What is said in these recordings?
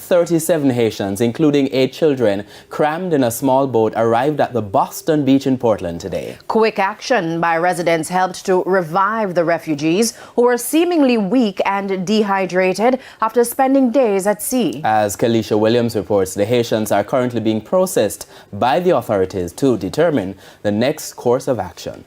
37 Haitians, including 8 children, crammed in a small boat, arrived at the Boston beach in Portland today. Quick action by residents helped to revive the refugees who were seemingly weak and dehydrated after spending days at sea. As Kalisha Williams reports, the Haitians are currently being processed by the authorities to determine the next course of action.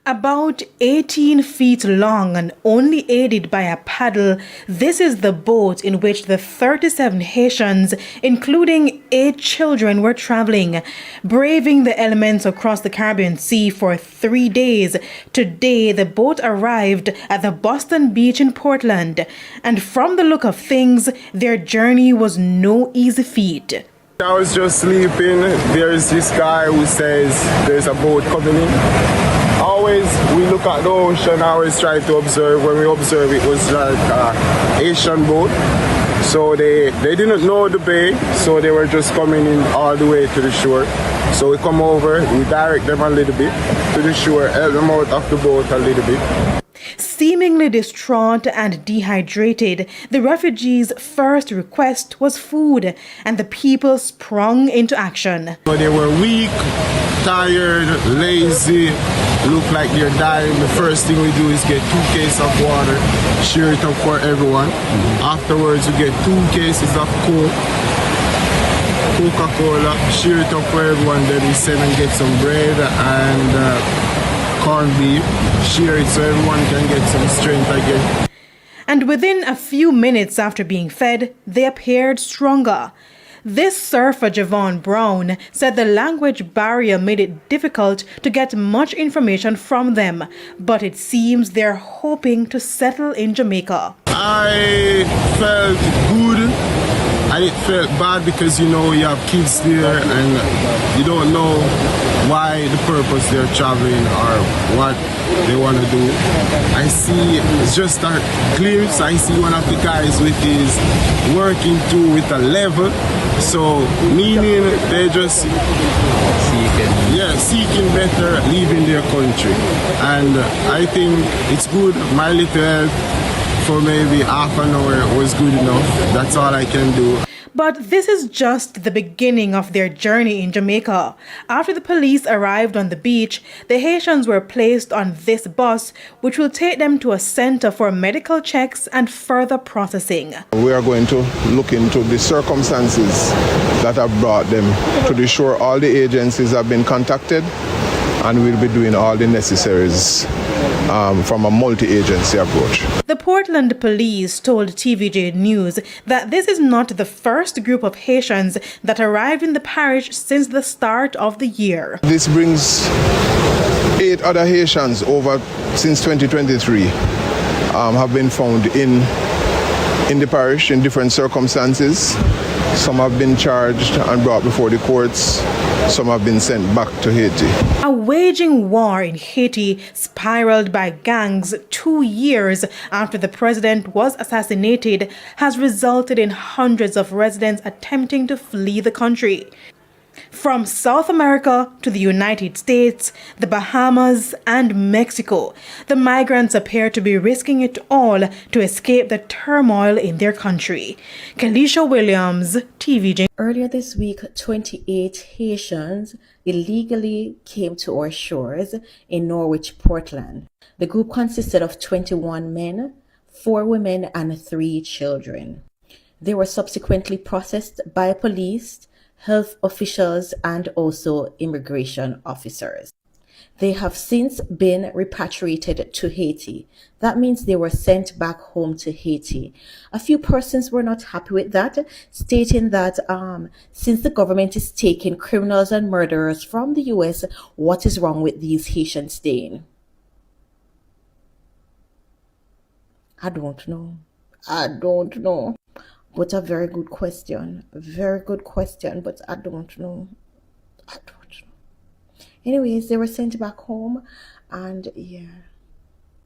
About 18 feet long and only aided by a paddle, this is the boat in which the 37 Haitians, including 8 children, were traveling, braving the elements across the Caribbean Sea for 3 days. Today, the boat arrived at the Boston beach in Portland, and from the look of things, their journey was no easy feat. I was just sleeping. There's this guy who says there's a boat coming in. Always, we look at the ocean, always try to observe. When we observe, it was like an Asian boat. So they didn't know the bay, so they were just coming in all the way to the shore. So we come over, we direct them a little bit to the shore, help them out of the boat a little bit. Seemingly distraught and dehydrated, the refugees' first request was food, and the people sprung into action. So they were weak, tired, lazy, look like they're dying. The first thing we do is get 2 cases of water, share it up for everyone. Afterwards, we get 2 cases of Coca-Cola, share it up for everyone. Then we send and get some bread and corned beef, share it so everyone can get some strength again. And within a few minutes after being fed, they appeared stronger. This surfer, Javon Brown, said the language barrier made it difficult to get much information from them, but it seems they're hoping to settle in Jamaica. I felt good. I felt bad because, you know, you have kids there and you don't know why the purpose they're traveling or what they want to do. I see just a glimpse. I see one of the guys with his working too with a level. So meaning they just seeking better, leaving their country. And I think it's good. My little help for maybe half an hour was good enough. That's all I can do. But this is just the beginning of their journey in Jamaica. After the police arrived on the beach, the Haitians were placed on this bus, which will take them to a center for medical checks and further processing. We are going to look into the circumstances that have brought them to the shore. All the agencies have been contacted, and we'll be doing all the necessaries from a multi-agency approach. The Portland police told TVJ News that this is not the first group of Haitians that arrived in the parish since the start of the year. This brings 8 other Haitians over since 2023 have been found in the parish in different circumstances. Some have been charged and brought before the courts. Some have been sent back to Haiti. A waging war in Haiti spiraled by gangs 2 years after the president was assassinated has resulted in hundreds of residents attempting to flee the country. From South America to the United States, the Bahamas, and Mexico, the migrants appear to be risking it all to escape the turmoil in their country. Kalisha Williams, TVJ. Earlier this week, 28 Haitians illegally came to our shores in Norwich, Portland. The group consisted of 21 men, 4 women, and 3 children. They were subsequently processed by police, health officials, and also immigration officers. They have since been repatriated to Haiti. That means they were sent back home to Haiti. A few persons were not happy with that, stating that since the government is taking criminals and murderers from the US, what is wrong with these Haitians staying? I don't know. But a very good question. But I don't know. Anyways, they were sent back home, and yeah.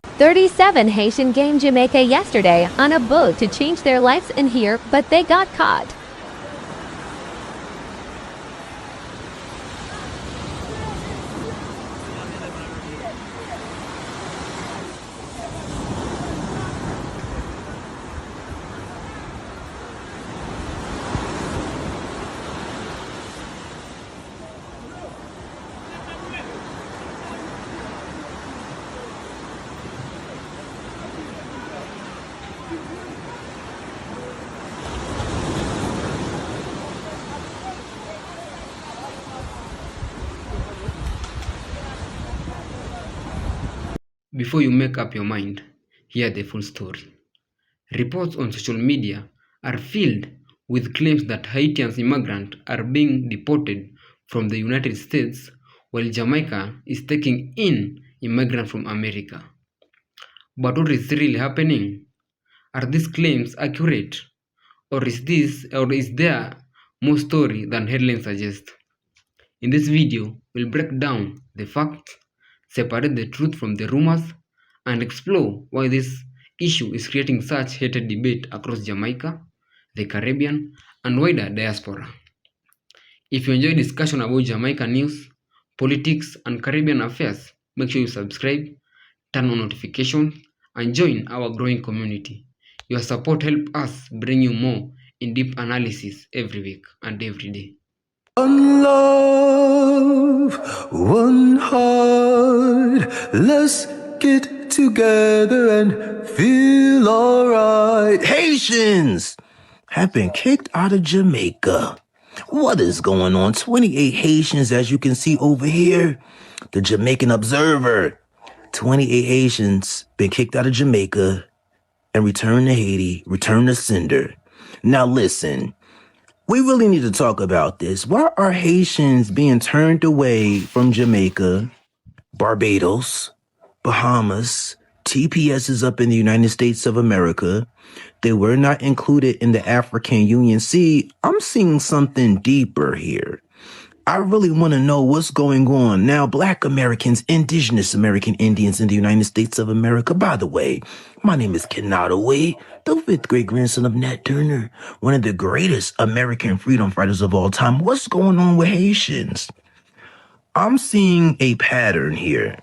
37 Haitian gained Jamaica yesterday on a boat to change their lives in here, but they got caught. Before you make up your mind, hear the full story. Reports on social media are filled with claims that Haitian immigrants are being deported from the United States while Jamaica is taking in immigrants from America. But what is really happening? Are these claims accurate? Or is there more story than headlines suggest? In this video, we'll break down the facts, separate the truth from the rumors, and explore why this issue is creating such heated debate across Jamaica, the Caribbean, and wider diaspora. If you enjoy discussion about Jamaica news, politics, and Caribbean affairs, make sure you subscribe, turn on notifications, and join our growing community. Your support helps us bring you more in-depth analysis every week and every day. One love, one heart, let's get together and feel alright. Haitians have been kicked out of Jamaica. What is going on? 28 Haitians, as you can see over here. The Jamaican Observer. 28 Haitians been kicked out of Jamaica and returned to Haiti, returned to sender. Now listen, we really need to talk about this. Why are Haitians being turned away from Jamaica, Barbados, Bahamas? TPS is up in the United States of America. They were not included in the African Union. See, I'm seeing something deeper here. I really want to know what's going on. Now, Black Americans, Indigenous American Indians in the United States of America. By the way, my name is Kenadawe, the 5th great grandson of Nat Turner, one of the greatest American freedom fighters of all time. What's going on with Haitians? I'm seeing a pattern here.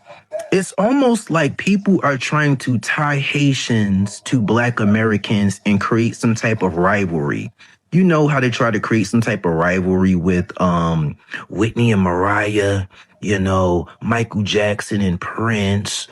It's almost like people are trying to tie Haitians to Black Americans and create some type of rivalry. You know how they try to create some type of rivalry with Whitney and Mariah, you know, Michael Jackson and Prince.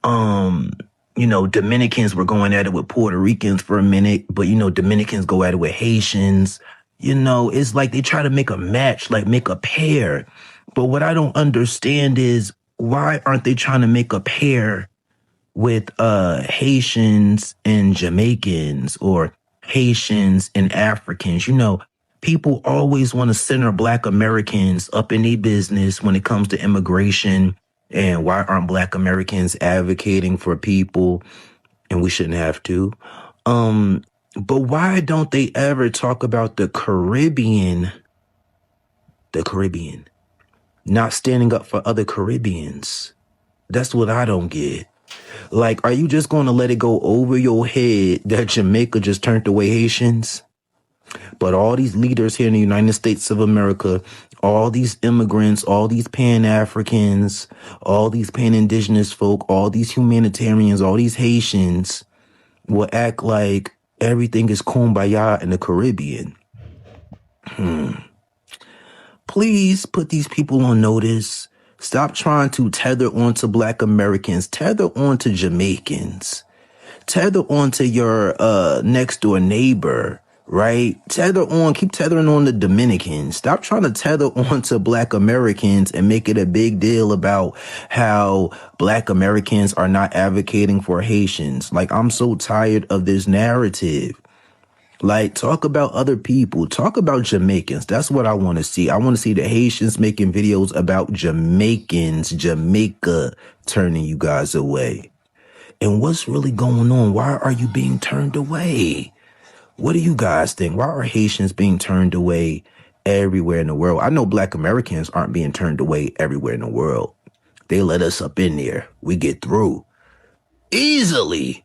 You know, Dominicans were going at it with Puerto Ricans for a minute, but, you know, Dominicans go at it with Haitians. You know, it's like they try to make a match, like make a pair. But what I don't understand is, why aren't they trying to make a pair with Haitians and Jamaicans, or Haitians and Africans? You know, people always want to center Black Americans up in their business when it comes to immigration. And why aren't Black Americans advocating for people? And we shouldn't have to. But why don't they ever talk about the Caribbean? The Caribbean. Not standing up for other Caribbeans. That's what I don't get. Like, are you just going to let it go over your head that Jamaica just turned away Haitians? But all these leaders here in the United States of America, all these immigrants, all these Pan-Africans, all these Pan-Indigenous folk, all these humanitarians, all these Haitians will act like everything is kumbaya in the Caribbean. Please put these people on notice. Stop trying to tether onto Black Americans. Tether onto Jamaicans. Tether onto your next door neighbor, right? Keep tethering on the Dominicans. Stop trying to tether onto Black Americans and make it a big deal about how Black Americans are not advocating for Haitians. Like, I'm so tired of this narrative. Like, talk about other people. Talk about Jamaicans. That's what I want to see. I want to see the Haitians making videos about Jamaicans, Jamaica turning you guys away. And what's really going on? Why are you being turned away? What do you guys think? Why are Haitians being turned away everywhere in the world? I know Black Americans aren't being turned away everywhere in the world. They let us up in there. We get through easily.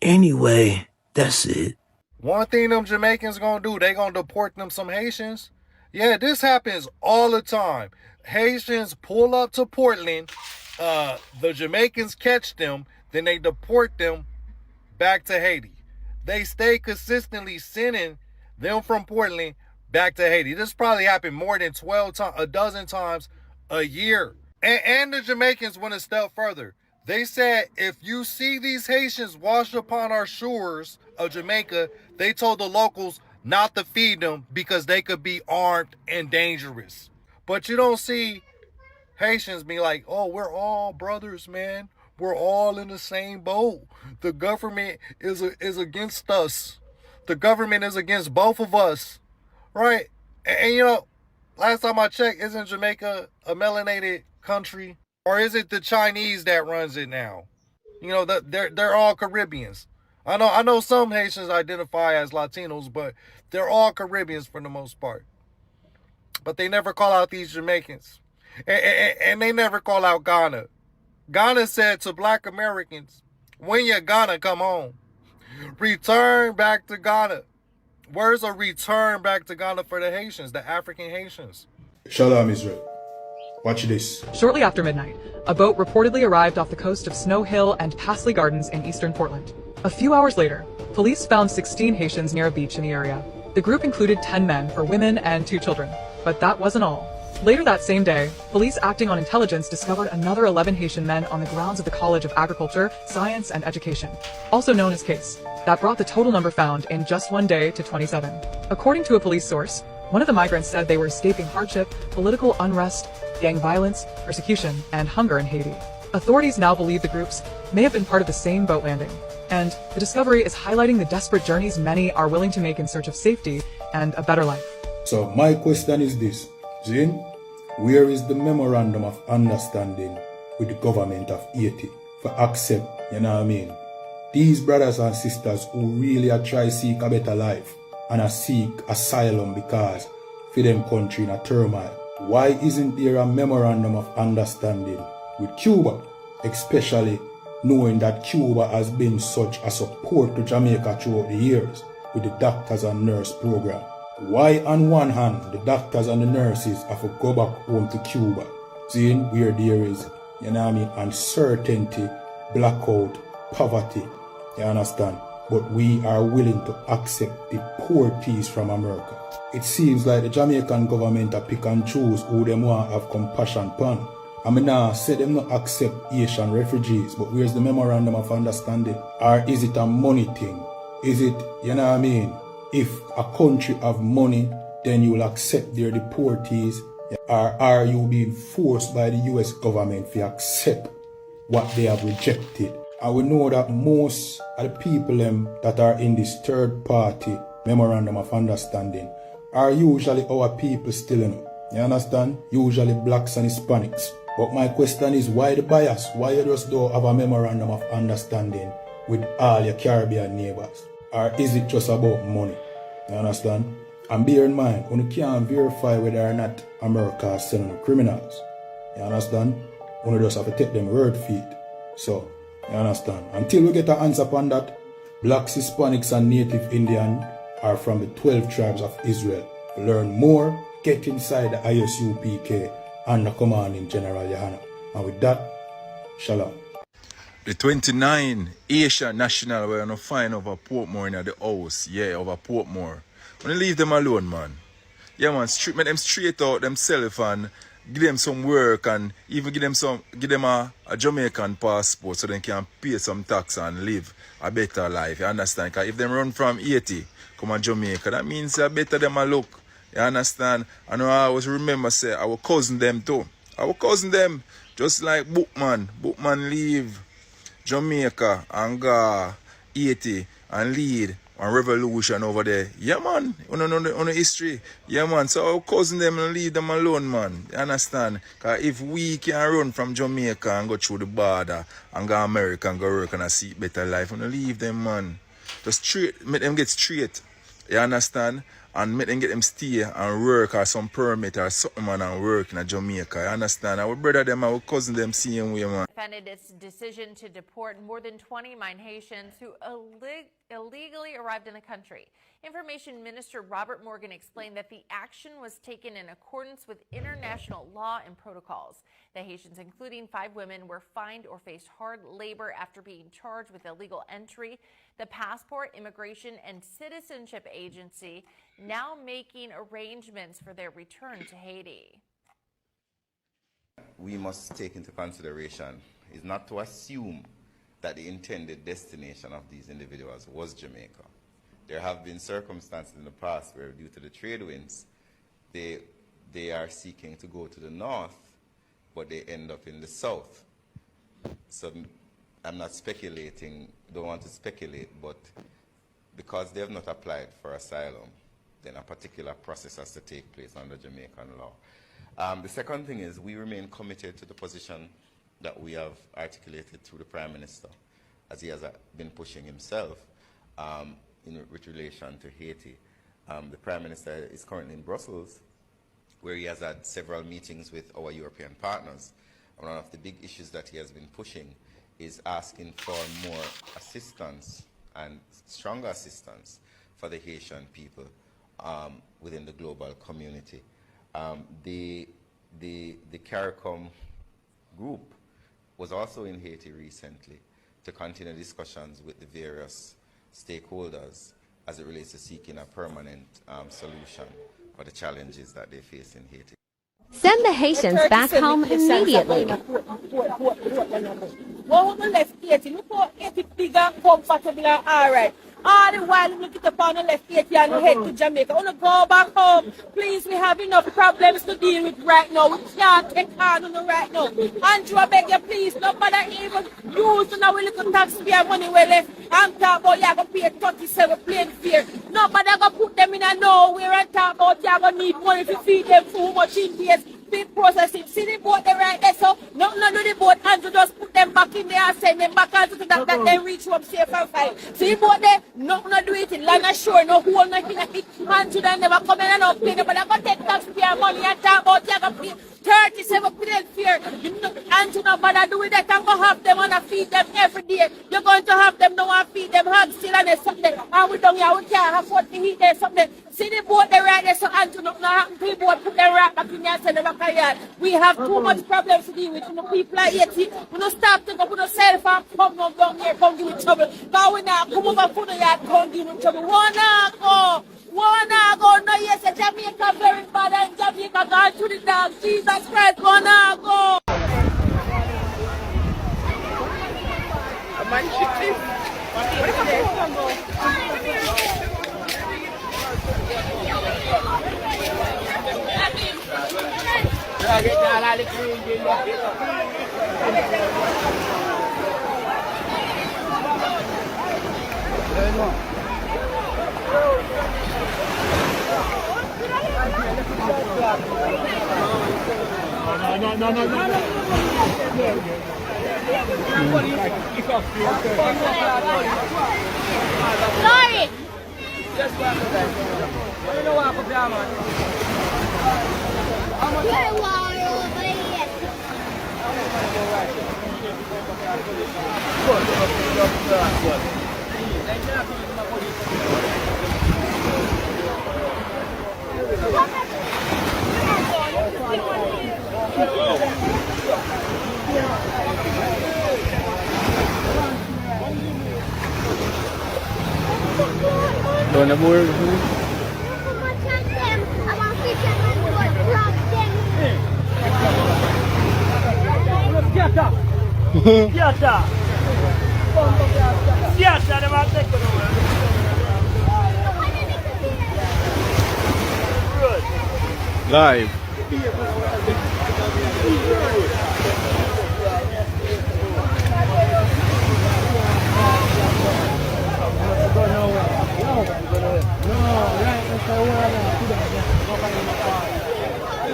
Anyway, that's it. One thing them Jamaicans gonna do, they gonna deport them some Haitians. Yeah, this happens all the time. Haitians pull up to Portland, the Jamaicans catch them, then they deport them back to Haiti. They stay consistently sending them from Portland back to Haiti. This probably happened more than 12 times, a dozen times a year. And the Jamaicans went a step further. They said, if you see these Haitians wash upon our shores of Jamaica, they told the locals not to feed them because they could be armed and dangerous. But you don't see Haitians be like, oh, we're all brothers, man. We're all in the same boat. The government is against us. The government is against both of us, right? And you know, last time I checked, isn't Jamaica a melanated country, or is it the Chinese that runs it now? You know, they're all Caribbeans. I know some Haitians identify as Latinos, but they're all Caribbeans for the most part. But they never call out these Jamaicans, and they never call out Ghana. Ghana said to Black Americans, "When you're Ghana, come home. Return back to Ghana." Where's a return back to Ghana for the Haitians, the African Haitians? Shalom, Israel. Watch this. Shortly after midnight, a boat reportedly arrived off the coast of Snow Hill and Pasley Gardens in eastern Portland. A few hours later, police found 16 Haitians near a beach in the area. The group included 10 men, 4 women, and 2 children. But that wasn't all. Later that same day, police acting on intelligence discovered another 11 Haitian men on the grounds of the College of Agriculture, Science, and Education, also known as CASE. That brought the total number found in just one day to 27. According to a police source, one of the migrants said they were escaping hardship, political unrest, gang violence, persecution, and hunger in Haiti. Authorities now believe the groups may have been part of the same boat landing, and the discovery is highlighting the desperate journeys many are willing to make in search of safety and a better life. So my question is this, Jane, where is the memorandum of understanding with the government of Haiti for accept, you know what I mean? These brothers and sisters who really are try seek a better life and are seek asylum because for them country in a turmoil. Why isn't there a memorandum of understanding with Cuba, especially knowing that Cuba has been such a support to Jamaica throughout the years with the doctors and nurse program? Why on one hand the doctors and the nurses have to go back home to Cuba, seeing where there is, you know what I mean, uncertainty, blackout, poverty, you understand? But we are willing to accept deportees from America. It seems like the Jamaican government are pick and choose who them want have compassion upon. I mean, now say them not accept Haitian refugees, but where's the memorandum of understanding? Or is it a money thing? Is it, you know what I mean? If a country have money, then you will accept their deportees. Or are you being forced by the US government to accept what they have rejected? And we know that most of the people that are in this third party memorandum of understanding are usually our people still, you understand? Usually blacks and Hispanics. But my question is, why the bias? Why you just don't have a memorandum of understanding with all your Caribbean neighbors? Or is it just about money? You understand? And bear in mind, you can't verify whether or not America is selling criminals. You understand? You just have to take them word feet. So, you understand? Until we get an answer upon that, blacks, Hispanics, and Native Indian are from the 12 tribes of Israel. To learn more, get inside the ISUPK under commanding General Yohana. And with that, shalom. The 29 Asian national we're gonna find over Portmore in the house. Yeah, over Portmore. Wanna leave them alone, man. Yeah, man, make them straight out themselves and give them some work and even give them a Jamaican passport so they can pay some tax and live a better life. You understand? Because if they run from Haiti, come to Jamaica, that means a better them a look. You understand? I know I always remember say our cousin them too. Our cousin them, just like Bookman. Bookman leave Jamaica and go Haiti and lead a revolution over there. Yeah, man. On the history. Yeah, man. So our cousin them and leave them alone, man. You understand? Because if we can run from Jamaica and go through the border and go America and go work and see better life, we leave them, man. Just straight, make them get straight. You understand? And make them get them stay and work or some permit or something, man, and work in Jamaica. You understand? Our brother them, our cousin them, same way, man. Defended its decision to deport more than 20 mine Haitians who illegally arrived in the country. Information Minister Robert Morgan explained that the action was taken in accordance with international law and protocols. The Haitians, including 5 women, were fined or faced hard labor after being charged with illegal entry. The Passport, Immigration, and Citizenship Agency now making arrangements for their return to Haiti. We must take into consideration is not to assume that the intended destination of these individuals was Jamaica. There have been circumstances in the past where, due to the trade winds, they are seeking to go to the north, but they end up in the south. So I'm not speculating, don't want to speculate, but because they have not applied for asylum, then a particular process has to take place under Jamaican law. The second thing is we remain committed to the position that we have articulated through the Prime Minister, as he has been pushing himself with relation to Haiti. The Prime Minister is currently in Brussels, where he has had several meetings with our European partners. And one of the big issues that he has been pushing is asking for more assistance and stronger assistance for the Haitian people within the global community. The CARICOM group was also in Haiti recently to continue discussions with the various stakeholders as it relates to seeking a permanent solution for the challenges that they face in Haiti. Send the Haitians back home immediately. Well, we left Haiti. Look how Haiti big and comfortable and all right. All the while, we get up on the left Haiti and we head to Jamaica. We want to go back home. Please, we have enough problems to deal with right now. We can't take on them right now. Andrew, I beg you, please, nobody even use our little taxpayer money we left. I'm talking about you're going to pay 37 plane fare. Nobody going to put them in a nowhere and talk about you're going to need money to feed them too much in case. Big processing. See the boat they right there, so not do the boat and to just put them back in there and send them back and so that they reach up safe and fine. See the boat there, not do it in land ashore, no hole, nothing like it. And to them never come in and not pay them, but I'm going to take taxpayer money and talk about you're going to pay 37 plane fare. And to nobody do it, they can go have them and feed them every day. You're going to have them now and feed them hard still and something. And we don't here, we can't afford to eat there something. See the boat they right there, so and to not happen to the boat, put them right back in there and send them back. We have too much problems to deal with. You know, people like Haiti, we don't stop to go put yourself and come down here, come give with trouble. But we now come over for the yard, come give with trouble. Wanna go, no, yes, Jamaica very bad and Jamaica gone to the dog. Jesus Christ, wanna go. Sorry. Just go after that. What do you know what happened there, man? Don't worry. Live.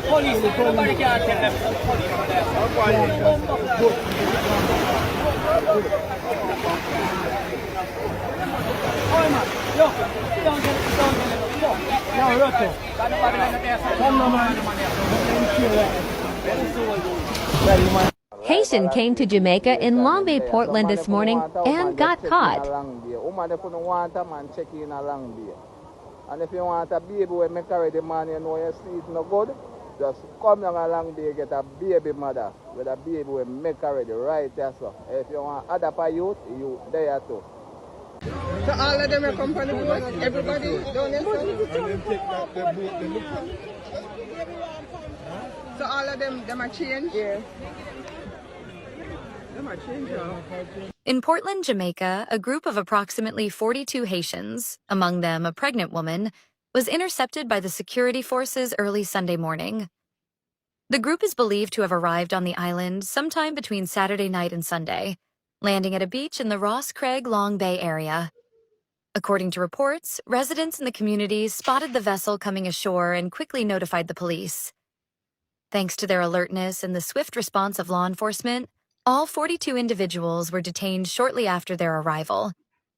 Police, nobody can tell them. Haitian came to Jamaica in Long Bay, Portland this morning and got caught. And if you want a baby when make carry the man, you know your seed no good, just come down along there, get a baby mother with a baby when make carry the right there, so. If you want other for youth, you there too. So all of them are come from the boat, everybody down there? So all of them are changed? Yeah. In Portland, Jamaica, a group of approximately 42 Haitians, among them a pregnant woman, was intercepted by the security forces early Sunday morning. The group is believed to have arrived on the island sometime between Saturday night and Sunday. landing at a beach in the Ross Craig Long Bay area. According to reports, residents in the community spotted the vessel coming ashore and quickly notified the police. Thanks to their alertness and the swift response of law enforcement, all 42 individuals were detained shortly after their arrival.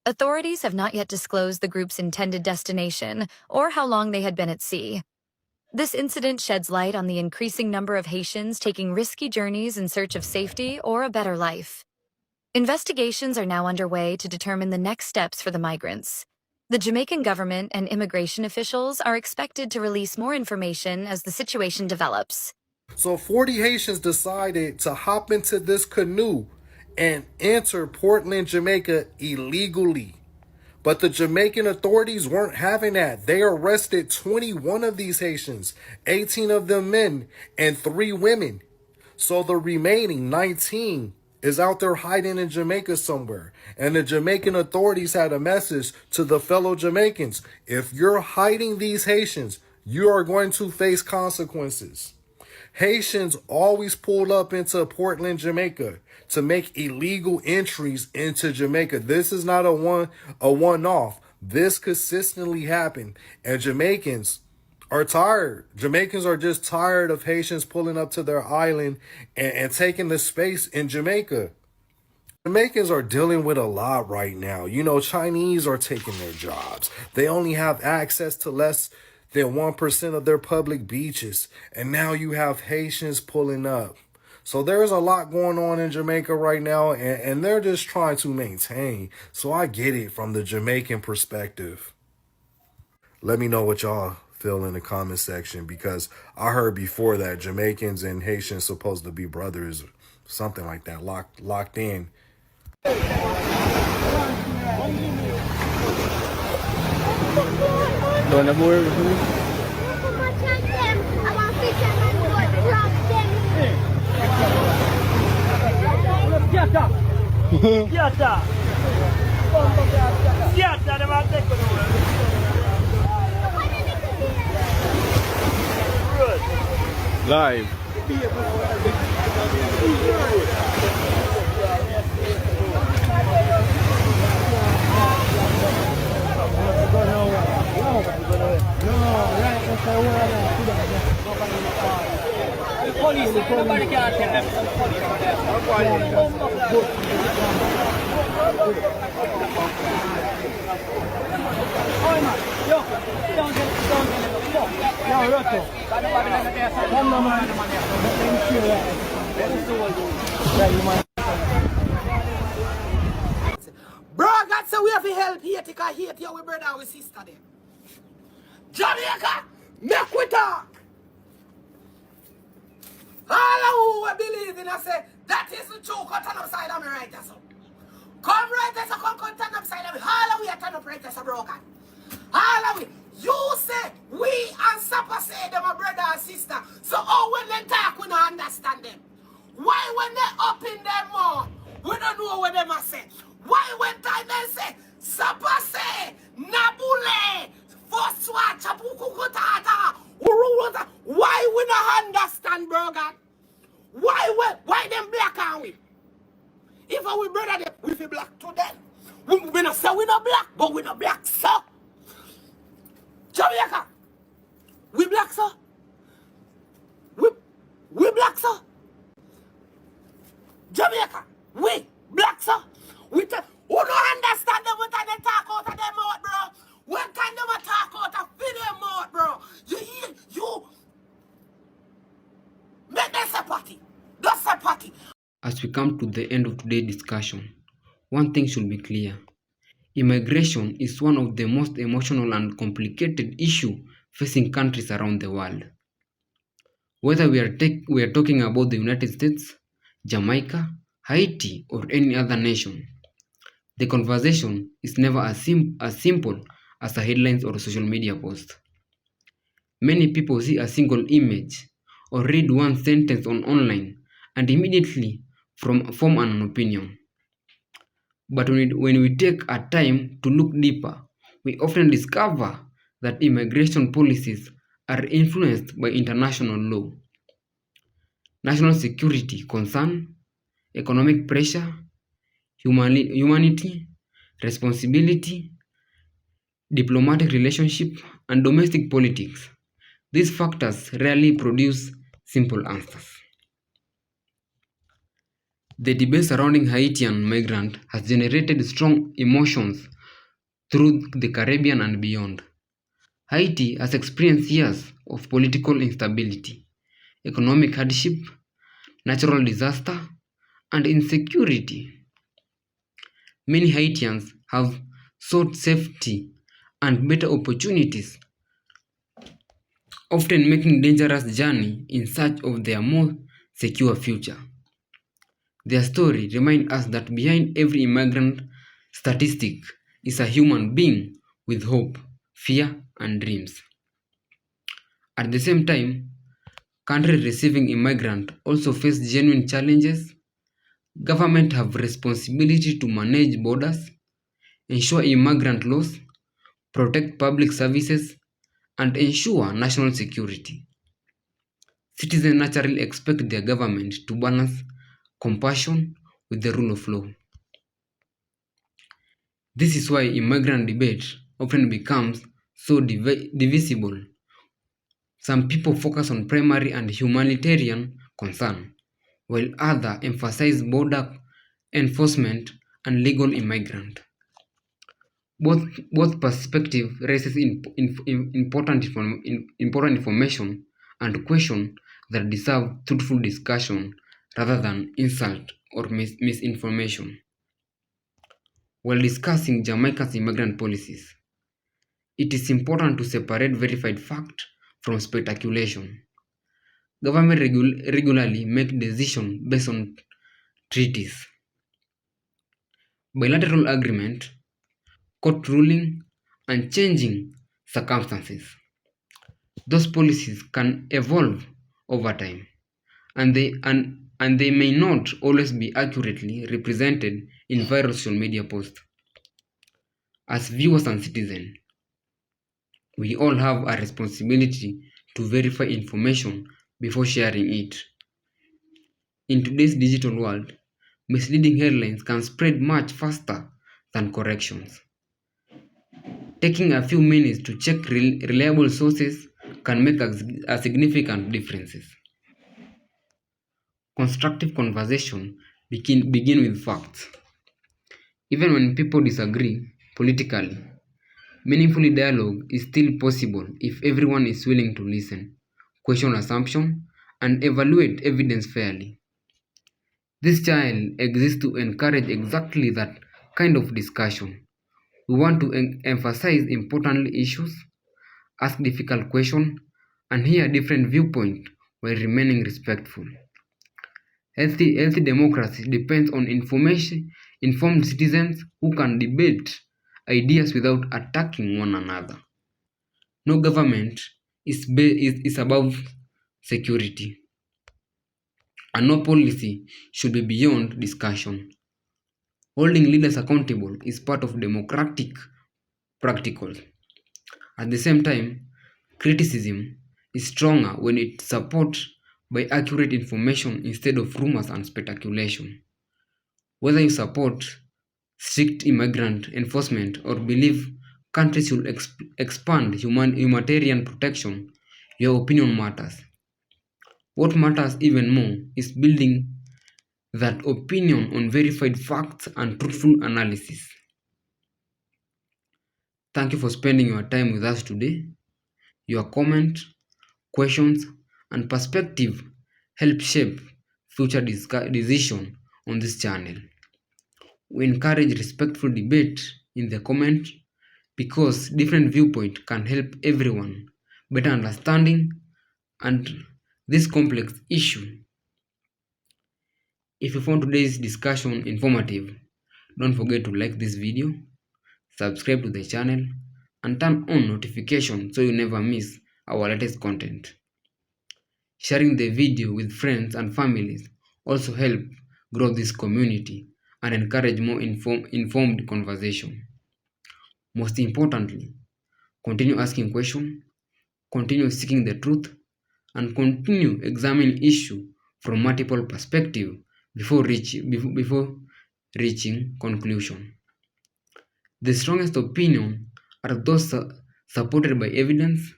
Authorities have not yet disclosed the group's intended destination or how long they had been at sea. This incident sheds light on the increasing number of Haitians taking risky journeys in search of safety or a better life. Investigations are now underway to determine the next steps for the migrants. The Jamaican government and immigration officials are expected to release more information as the situation develops. So 40 Haitians decided to hop into this canoe and enter Portland, Jamaica illegally. But the Jamaican authorities weren't having that. They arrested 21 of these Haitians, 18 of them men and 3 women. So the remaining 19 is out there hiding in Jamaica somewhere. And the Jamaican authorities had a message to the fellow Jamaicans. If you're hiding these Haitians, you are going to face consequences. Haitians always pulled up into Portland, Jamaica to make illegal entries into Jamaica. This is not a one-off. This consistently happened. And Jamaicans are tired. Jamaicans are just tired of Haitians pulling up to their island and taking the space in Jamaica. Jamaicans are dealing with a lot right now. You know, Chinese are taking their jobs. They only have access to less than 1% of their public beaches. And now you have Haitians pulling up. So there's a lot going on in Jamaica right now, and they're just trying to maintain. So I get it from the Jamaican perspective. Let me know what y'all feel in the comment section, because I heard before that Jamaicans and Haitians supposed to be brothers, something like that, locked in. Live. Bro, God say we have to help Haiti because Haiti our brother and our sister them. Jamaica, make we talk. All who believe in us say that is the truth. Come turn upside of me right there, so. Come right there, so come turn upside of me. All of we are turn up right there, so bro, God. All of we. You say we and Sapa say them a brother and sister. So how when they talk, we don't understand them. Why when they up in their mouth, we don't know what them a say. Why when time they say, Sapa say, Nabule, Foswa, Chapukukutata, Uruwata. Why we don't understand, bro, God? Why them black are we? If our brother them, we feel black to them. We not say we not black, but we not black, so. Jamaica, we black, sir. We black, sir. Jamaica, we black, sir. We don't understand them when they talk out of their mouth, bro. When time they talk out of their mouth, bro. You make them say party. Don't say party. As we come to the end of today's discussion, one thing should be clear. Immigration is one of the most emotional and complicated issues facing countries around the world. Whether we are talking about the United States, Jamaica, Haiti, or any other nation, the conversation is never as simple as a headlines or a social media post. Many people see a single image or read one sentence online and immediately form an opinion. But when we take a time to look deeper, we often discover that immigration policies are influenced by international law, national security concern, economic pressure, humanity, responsibility, diplomatic relationship, and domestic politics. These factors rarely produce simple answers. The debate surrounding Haitian migrant has generated strong emotions through the Caribbean and beyond. Haiti has experienced years of political instability, economic hardship, natural disaster, and insecurity. Many Haitians have sought safety and better opportunities, often making dangerous journey in search of their more secure future. Their story reminds us that behind every immigrant statistic is a human being with hope, fear, and dreams. At the same time, countries receiving immigrants also face genuine challenges. Government have responsibility to manage borders, ensure immigrant laws, protect public services, and ensure national security. Citizens naturally expect their government to balance compassion with the rule of law. This is why immigrant debate often becomes so divisible. Some people focus on primary and humanitarian concern, while others emphasize border enforcement and legal immigrant. Both perspective raises important information and questions that deserve truthful discussion rather than insult or misinformation. While discussing Jamaica's immigrant policies, it is important to separate verified fact from speculation. Government regularly make decisions based on treaties, bilateral agreement, court ruling, and changing circumstances. Those policies can evolve over time, and they may not always be accurately represented in viral social media posts. As viewers and citizens, we all have a responsibility to verify information before sharing it. In today's digital world, misleading headlines can spread much faster than corrections. Taking a few minutes to check reliable sources can make a significant difference. Constructive conversation begin with facts. Even when people disagree politically, meaningful dialogue is still possible if everyone is willing to listen, question assumption, and evaluate evidence fairly. This channel exists to encourage exactly that kind of discussion. We want to emphasize important issues, ask difficult questions, and hear different viewpoints while remaining respectful. Healthy democracy depends on informed citizens who can debate ideas without attacking one another. No government is above security, and no policy should be beyond discussion. Holding leaders accountable is part of democratic practicals. At the same time, criticism is stronger when it's supported by accurate information instead of rumors and speculation. Whether you support strict immigrant enforcement or believe countries should expand humanitarian protection, your opinion matters. What matters even more is building that opinion on verified facts and truthful analysis. Thank you for spending your time with us today. Your comment, questions, and perspective help shape future decisions on this channel. We encourage respectful debate in the comment because different viewpoints can help everyone better understanding and this complex issue. If you found today's discussion informative, don't forget to like this video, subscribe to the channel, and turn on notifications so you never miss our latest content. Sharing the video with friends and families also help grow this community and encourage more informed conversation. Most importantly, continue asking questions, continue seeking the truth, and continue examining issue from multiple perspectives before reaching conclusion. The strongest opinion are those supported by evidence,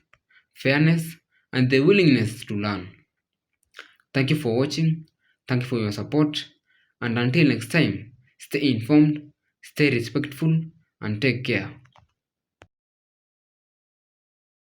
fairness, and the willingness to learn. Thank you for watching, thank you for your support, and until next time, stay informed, stay respectful, and take care.